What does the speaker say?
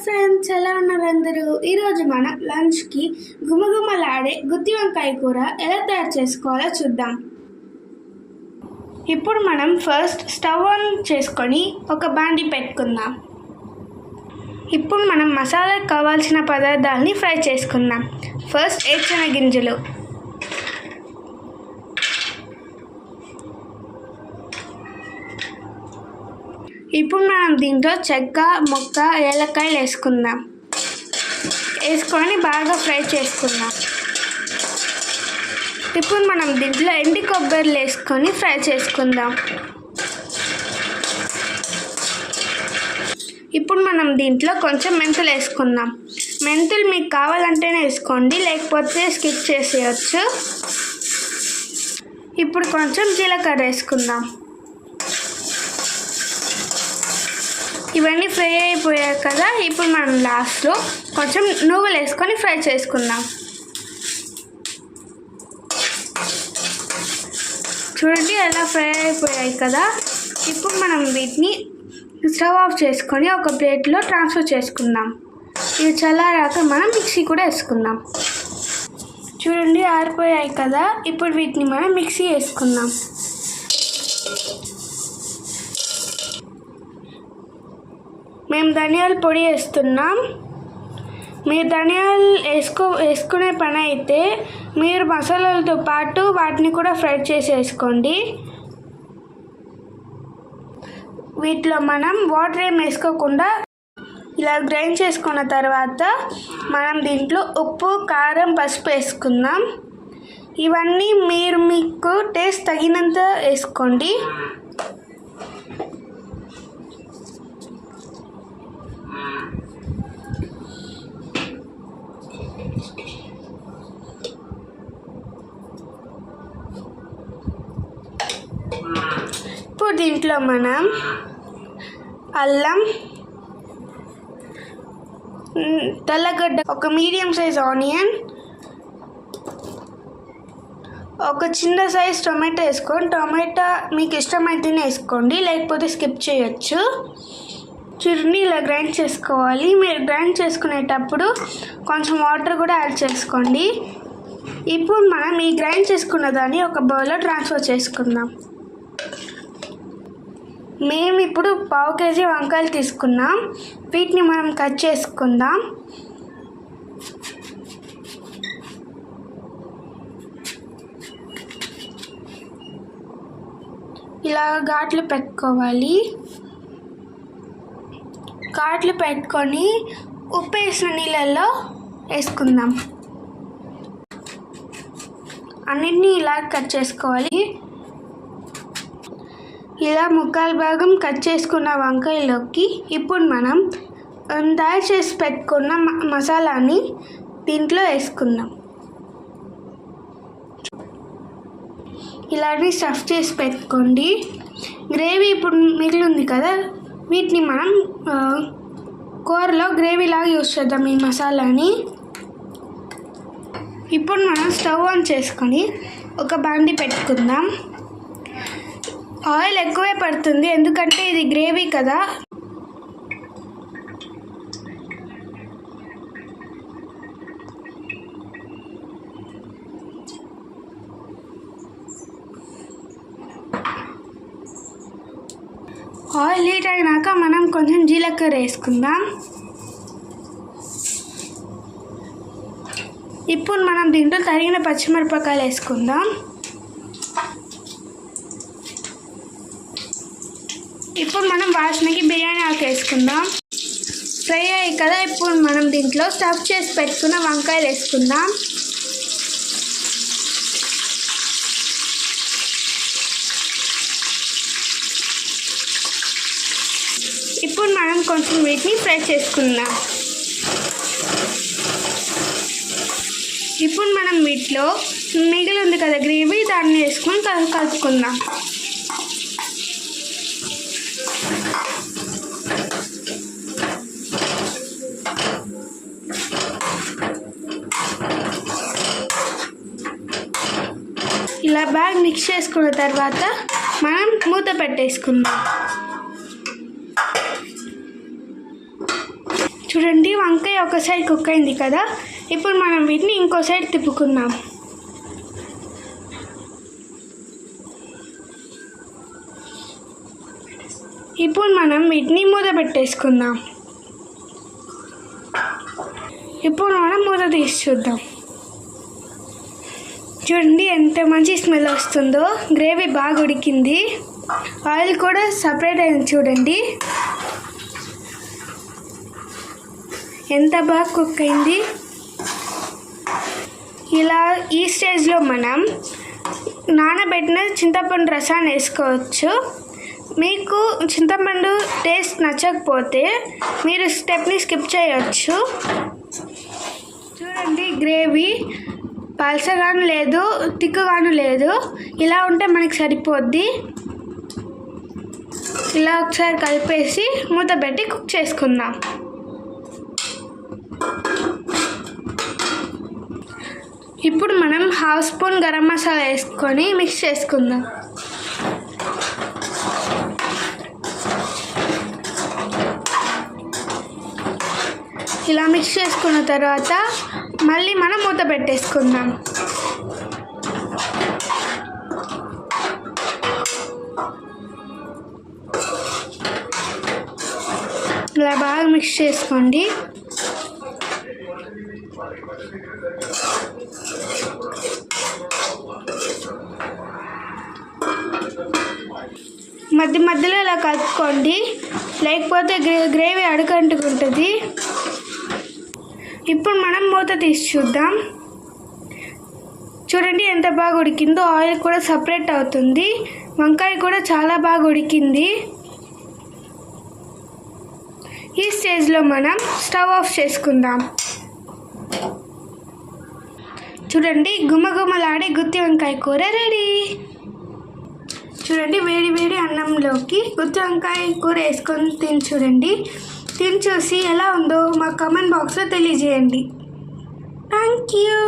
Friends, ఎలా ఉన్నారు అందరూ? ఈరోజు మనం లంచ్కి గుమగుమలాడే గుత్తి వంకాయ కూర ఎలా తయారు చేసుకోవాలో చూద్దాం. ఇప్పుడు మనం ఫస్ట్ స్టవ్ ఆన్ చేసుకొని ఒక బాండి పెట్టుకుందాం. ఇప్పుడు మనం మసాలాకు కావాల్సిన పదార్థాలని ఫ్రై చేసుకుందాం. ఫస్ట్ వేరుశనగ గింజలు, ఇప్పుడు మనం దీంట్లో చెక్క, మొక్క, ఏలక్కాయలు వేసుకొని బాగా ఫ్రై చేసుకుందాం. ఇప్పుడు మనం దీంట్లో ఎండి కొబ్బరిలు వేసుకొని ఫ్రై చేసుకుందాం. ఇప్పుడు మనం దీంట్లో కొంచెం మెంతులు వేసుకుందాం. మెంతులు మీకు కావాలంటేనే వేసుకోండి, లేకపోతే స్కిప్ చేసేయచ్చు. ఇప్పుడు కొంచెం జీలకర్ర వేసుకుందాం. ఇవన్నీ ఫ్రై అయిపోయాయి కదా, ఇప్పుడు మనం లాస్ట్లో కొంచెం నువ్వులు వేసుకొని ఫ్రై చేసుకుందాం. చూడండి, ఎలా ఫ్రై అయిపోయాయి కదా. ఇప్పుడు మనం వీటిని స్టవ్ ఆఫ్ చేసుకొని ఒక ప్లేట్లో ట్రాన్స్ఫర్ చేసుకుందాం. ఇవి చల్లారాక మనం మిక్సీ కూడా వేసుకుందాం. చూడండి, ఆరిపోయాయి కదా. ఇప్పుడు వీటిని మనం మిక్సీ వేసుకుందాం. మేము ధనియాల పొడి వేస్తున్నాం. మీరు ధనియాలు వేసుకునే పని అయితే మీరు మసాలాలతో పాటు వాటిని కూడా ఫ్రై చేసి వేసుకోండి. వీటిలో మనం వాటర్ ఏం వేసుకోకుండా ఇలా గ్రైండ్ చేసుకున్న తర్వాత మనం దీంట్లో ఉప్పు, కారం, పసుపు వేసుకుందాం. ఇవన్నీ మీకు టేస్ట్ తగినంత వేసుకోండి. ఇప్పుడు దీంట్లో మనం అల్లం, తెల్లగడ్డ, ఒక మీడియం సైజ్ ఆనియన్, ఒక చిన్న సైజ్ టొమాటో వేసుకోండి. టొమాటో మీకు ఇష్టమైతేనే వేసుకోండి, లేకపోతే స్కిప్ చేయొచ్చు. చూడండి, ఇలా గ్రైండ్ చేసుకోవాలి. మీరు గ్రైండ్ చేసుకునేటప్పుడు కొంచెం వాటర్ కూడా యాడ్ చేసుకోండి. ఇప్పుడు మనం ఈ గ్రైండ్ చేసుకున్న దాన్ని ఒక బౌల్లో ట్రాన్స్ఫర్ చేసుకుందాం. మేము ఇప్పుడు 1/2 kg వంకాయలు తీసుకున్నాం. వీటిని మనం కట్ చేసుకుందాం. ఇలా ఘాట్లు పెట్టుకోవాలి. ఘాట్లు పెట్టుకొని ఉప్పు వేసిన నీళ్ళల్లో వేసుకుందాం. అన్నిటినీ ఇలా కట్ చేసుకోవాలి. ఇలా ముక్కాలు భాగం కట్ చేసుకున్న వంకాయలోకి ఇప్పుడు మనం తయారు చేసి పెట్టుకున్న మసాలాని దీంట్లో వేసుకుందాం. ఇలాంటి స్టఫ్ చేసి పెట్టుకోండి. గ్రేవీ ఇప్పుడు మిగిలింది కదా, వీటిని మనం కూరలో గ్రేవీలాగా యూజ్ చేద్దాం ఈ మసాలాని. ఇప్పుడు మనం స్టవ్ ఆన్ చేసుకొని ఒక బాండి పెట్టుకుందాం. ఆయిల్ ఎక్కువే పడుతుంది, ఎందుకంటే ఇది గ్రేవీ కదా. ఆయిల్ హీట్ అయినాక మనం కొంచెం జీలకర్ర వేసుకుందాం. ఇప్పుడు మనం దీంట్లో తరిగిన పచ్చిమిరపకాయలు వేసుకుందాం. ఇప్పుడు మనం వాసనకి బిర్యానీ ఆకు వేసుకుందాం. ఫ్రై అయ్యాయి కదా, ఇప్పుడు మనం దీంట్లో స్టఫ్ చేసి పెట్టుకున్న వంకాయలు వేసుకుందాం. ఇప్పుడు మనం కొంచెం వీటిని ఫ్రై చేసుకుందాం. ఇప్పుడు మనం వీటిలో మిగిలి ఉంది కదా గ్రేవీ, దాన్ని వేసుకొని కలుపుకుందాం. ఇలా బాగా మిక్స్ చేసుకున్న తర్వాత మనం మూత పెట్టేసుకుందాం. చూడండి, వంకాయ ఒక సైడ్ కుక్ అయింది కదా. ఇప్పుడు మనం వీటిని ఇంకో సైడ్ తిప్పుకుందాం. ఇప్పుడు మనం వీటిని మూత పెట్టేసుకుందాం. ఇప్పుడు మనం మూత తీసి చూద్దాం. చూడండి ఎంత మంచి స్మెల్ వస్తుందో. గ్రేవీ బాగా ఉడికింది, ఆయిల్ కూడా సపరేట్ అయింది. చూడండి ఎంత బాగా కుక్ అయింది. ఇలా ఈ స్టేజ్లో మనం నానబెట్టిన చింతపండు రసాన్ని వేసుకోవచ్చు. మీకు చింతపండు టేస్ట్ నచ్చకపోతే మీరు స్టెప్ని స్కిప్ చేయవచ్చు. చూడండి గ్రేవీ పలసగాను లేదు, తిక్కుగాను లేదు. ఇలా ఉంటే మనకి సరిపోద్ది. ఇలా ఒకసారి కలిపేసి మూత పెట్టి కుక్ చేసుకుందాం. ఇప్పుడు మనం 1/2 స్పూన్ గరం మసాలా వేసుకొని మిక్స్ చేసుకుందాం. ఇలా మిక్స్ చేసుకున్న తర్వాత మళ్ళీ మనం మూత పెట్టేసుకుందాం. ఇలా బాగా మిక్స్ చేసుకోండి. మధ్య మధ్యలో ఇలా కలుపుకోండి, లేకపోతే గ్రేవీ అడుగంటుకుంటుంది. ఇప్పుడు మనం మూత తీసి చూద్దాం. చూడండి ఎంత బాగా ఉడికిందో. ఆయిల్ కూడా సపరేట్ అవుతుంది. వంకాయ కూడా చాలా బాగా ఉడికింది. ఈ స్టేజ్లో మనం స్టవ్ ఆఫ్ చేసుకుందాం. చూడండి గుమగుమలాడే గుత్తి వంకాయ కూర రెడీ. చూడండి వేడి వేడి అన్నంలోకి గుత్తి వంకాయ కూర వేసుకొని తిని చూడండి. తిని చూసి ఎలా ఉందో మా కామెంట్ బాక్స్లో తెలియజేయండి. Thank you.